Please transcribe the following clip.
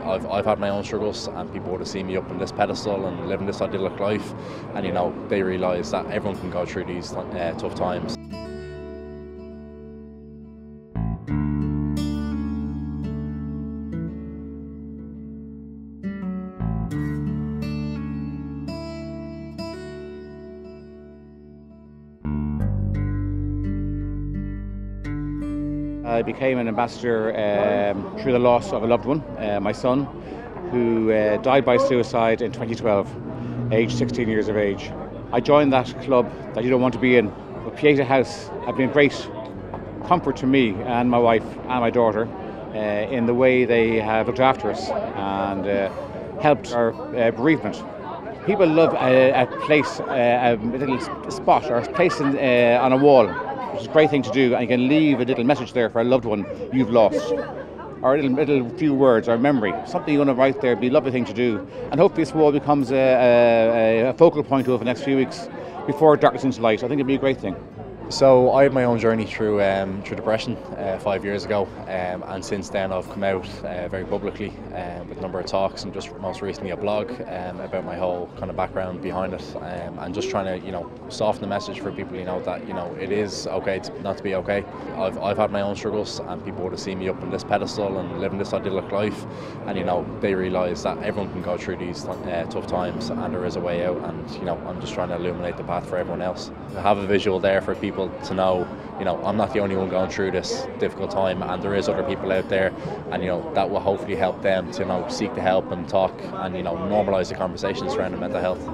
I've had my own struggles, and people would have seen me up on this pedestal and living this idyllic life, and they realise that everyone can go through these tough times. I became an ambassador through the loss of a loved one, my son, who died by suicide in 2012, aged 16 years of age. I joined that club that you don't want to be in. But Pieta House have been a great comfort to me and my wife and my daughter in the way they have looked after us and helped our bereavement. People love a place, a little spot or a place on a wall. It's a great thing to do, and you can leave a little message there for a loved one you've lost, or a little few words or memory, something you want to write there. It'd be a lovely thing to do, and hopefully this wall becomes a focal point over the next few weeks before it darkens into light. I think it'd be a great thing. So I had my own journey through depression 5 years ago, and since then I've come out very publicly with a number of talks, and just most recently a blog about my whole kind of background behind it, and just trying to soften the message for people that it is okay not to be okay. I've had my own struggles, and people would have seen me up on this pedestal and living this idyllic life, and they realise that everyone can go through these tough times, and there is a way out, and I'm just trying to illuminate the path for everyone else. I have a visual there for people to know, I'm not the only one going through this difficult time, and there is other people out there, and that will hopefully help them to seek the help and talk and normalise the conversations around mental health.